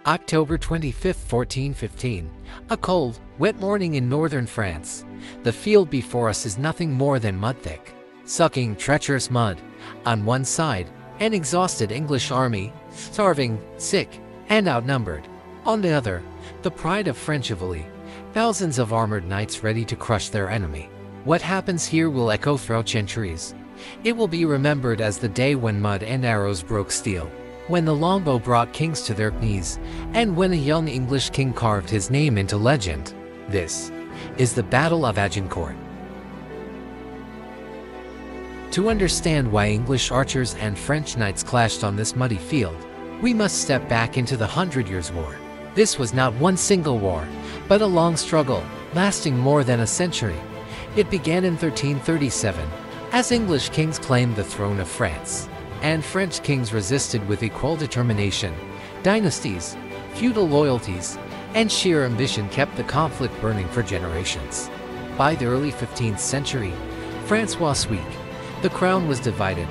October 25, 1415. A cold, wet morning in northern France. The field before us is nothing more than mud-thick, sucking treacherous mud. On one side, an exhausted English army, starving, sick, and outnumbered. On the other, the pride of French chivalry, thousands of armored knights ready to crush their enemy. What happens here will echo throughout centuries. It will be remembered as the day when mud and arrows broke steel, when the longbow brought kings to their knees, and when a young English king carved his name into legend. This is the Battle of Agincourt. To understand why English archers and French knights clashed on this muddy field, we must step back into the 100 Years' War. This was not one single war, but a long struggle, lasting more than a century. It began in 1337, as English kings claimed the throne of France, and French kings resisted with equal determination. Dynasties, feudal loyalties, and sheer ambition kept the conflict burning for generations. By the early 15th century, France was weak. The crown was divided,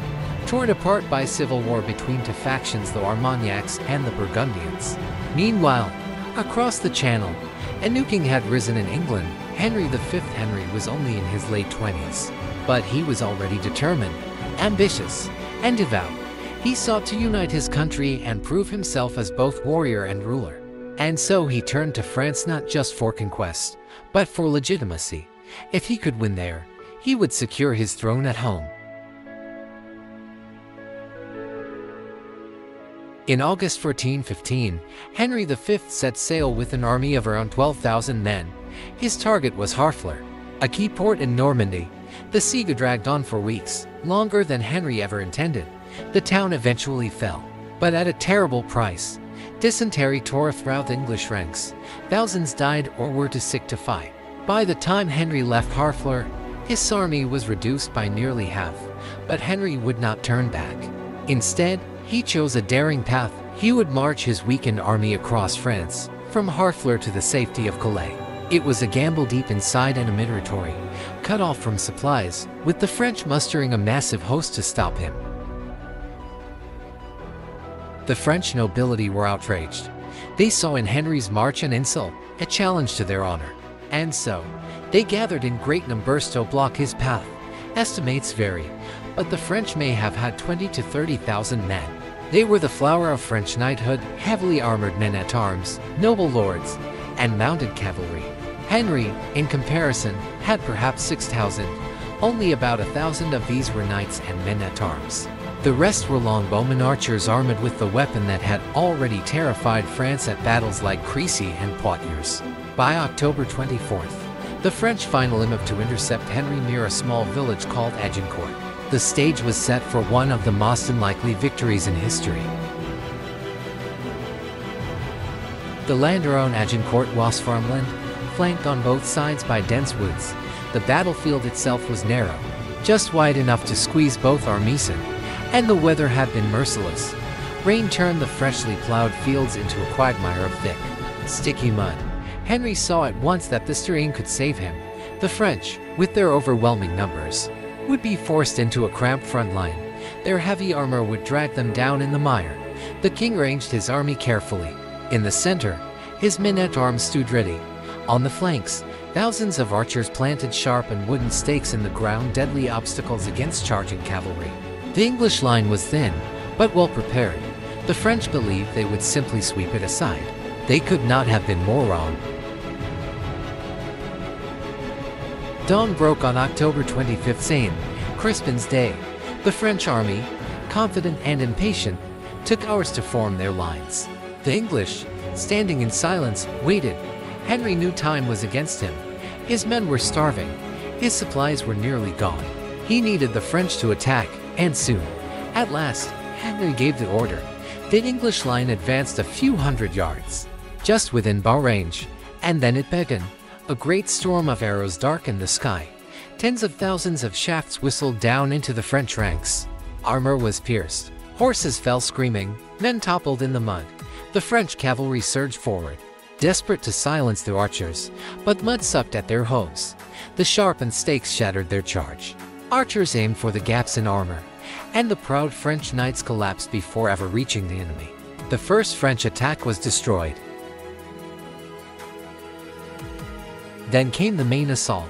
torn apart by civil war between two factions, the Armagnacs and the Burgundians. Meanwhile, across the Channel, a new king had risen in England. Henry V. Henry was only in his late 20s, but he was already determined, ambitious, and devout. He sought to unite his country and prove himself as both warrior and ruler. And so he turned to France not just for conquest, but for legitimacy. If he could win there, he would secure his throne at home. In August 1415, Henry V set sail with an army of around 12,000 men. His target was Harfleur, a key port in Normandy. The siege dragged on for weeks, longer than Henry ever intended. The town eventually fell, but at a terrible price. Dysentery tore throughout the English ranks. Thousands died or were too sick to fight. By the time Henry left Harfleur, his army was reduced by nearly half, but Henry would not turn back. Instead, he chose a daring path. He would march his weakened army across France, from Harfleur to the safety of Calais. It was a gamble deep inside enemy territory, cut off from supplies, with the French mustering a massive host to stop him. The French nobility were outraged. They saw in Henry's march an insult, a challenge to their honor. And so, they gathered in great numbers to block his path. Estimates vary, but the French may have had 20 to 30,000 men. They were the flower of French knighthood, heavily armored men-at-arms, noble lords, and mounted cavalry. Henry, in comparison, had perhaps 6,000. Only about 1,000 of these were knights and men-at-arms. The rest were longbowmen archers armed with the weapon that had already terrified France at battles like Crécy and Poitiers. By October 24th, the French finally moved to intercept Henry near a small village called Agincourt. The stage was set for one of the most unlikely victories in history. The land around Agincourt was farmland, flanked on both sides by dense woods. The battlefield itself was narrow, just wide enough to squeeze both armies in, and the weather had been merciless. Rain turned the freshly plowed fields into a quagmire of thick, sticky mud. Henry saw at once that this terrain could save him. The French, with their overwhelming numbers, would be forced into a cramped front line. Their heavy armor would drag them down in the mire. The king ranged his army carefully. In the center, his men-at-arms stood ready. On the flanks, thousands of archers planted sharp and wooden stakes in the ground, deadly obstacles against charging cavalry. The English line was thin, but well prepared. The French believed they would simply sweep it aside. They could not have been more wrong. Dawn broke on October 25th, St. Crispin's Day. The French army, confident and impatient, took hours to form their lines. The English, standing in silence, waited. Henry knew time was against him. His men were starving. His supplies were nearly gone. He needed the French to attack, and soon. At last, Henry gave the order. The English line advanced a few hundred yards, just within bow range, and then it began. A great storm of arrows darkened the sky. Tens of thousands of shafts whistled down into the French ranks. Armor was pierced. Horses fell screaming. Men toppled in the mud. The French cavalry surged forward, desperate to silence the archers, but mud sucked at their hooves. The sharpened stakes shattered their charge. Archers aimed for the gaps in armor, and the proud French knights collapsed before ever reaching the enemy. The first French attack was destroyed. Then came the main assault.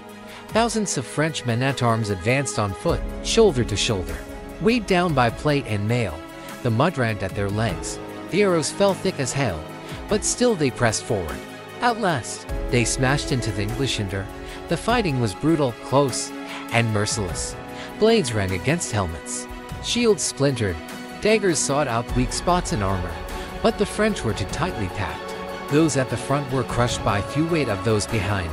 Thousands of French men-at-arms advanced on foot, shoulder to shoulder. Weighed down by plate and mail, the mud ran at their legs. The arrows fell thick as hail, but still they pressed forward. At last, they smashed into the English hinder. The fighting was brutal, close, and merciless. Blades rang against helmets. Shields splintered. Daggers sought out weak spots in armor. But the French were too tightly packed. Those at the front were crushed by few weight of those behind.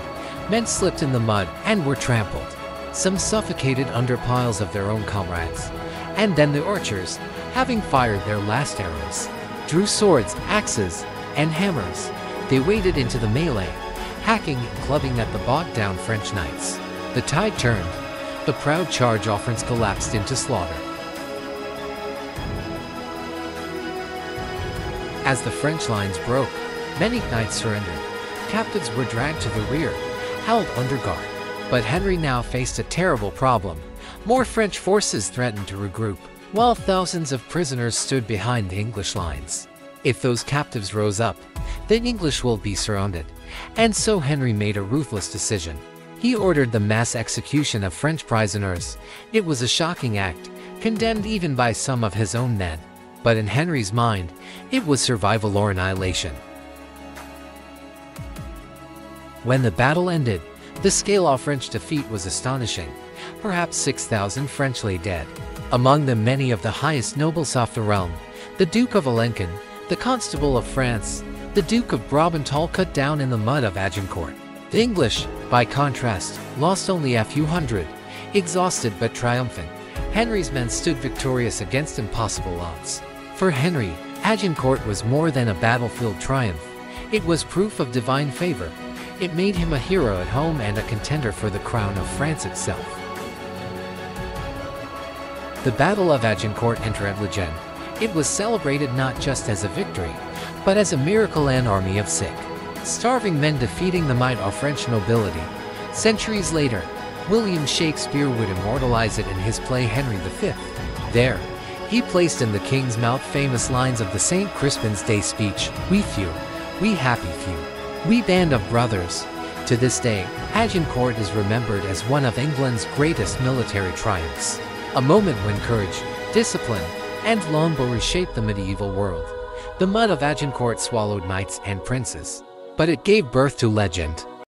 Men slipped in the mud and were trampled. Some suffocated under piles of their own comrades. And then the archers, having fired their last arrows, drew swords, axes, and hammers. They waded into the melee, hacking and clubbing at the bogged-down French knights. The tide turned. The proud charge offense collapsed into slaughter. As the French lines broke, many knights surrendered. Captives were dragged to the rear, held under guard. But Henry now faced a terrible problem. More French forces threatened to regroup, while thousands of prisoners stood behind the English lines. If those captives rose up, the English will be surrounded. And so Henry made a ruthless decision. He ordered the mass execution of French prisoners. It was a shocking act, condemned even by some of his own men. But in Henry's mind, it was survival or annihilation. When the battle ended, the scale of French defeat was astonishing. Perhaps 6,000 French lay dead. Among them many of the highest nobles of the realm. The Duke of Alencon, the Constable of France, the Duke of Brabant all cut down in the mud of Agincourt. The English, by contrast, lost only a few hundred. Exhausted but triumphant, Henry's men stood victorious against impossible odds. For Henry, Agincourt was more than a battlefield triumph. It was proof of divine favor. It made him a hero at home and a contender for the crown of France itself. The Battle of Agincourt entered legend. It was celebrated not just as a victory, but as a miracle and army of sick, starving men defeating the might of French nobility. Centuries later, William Shakespeare would immortalize it in his play Henry V. There, he placed in the king's mouth famous lines of the St. Crispin's Day speech, "We few, we happy few, we band of brothers." To this day, Agincourt is remembered as one of England's greatest military triumphs. A moment when courage, discipline, and Longbow reshaped the medieval world. The mud of Agincourt swallowed knights and princes, but it gave birth to legend.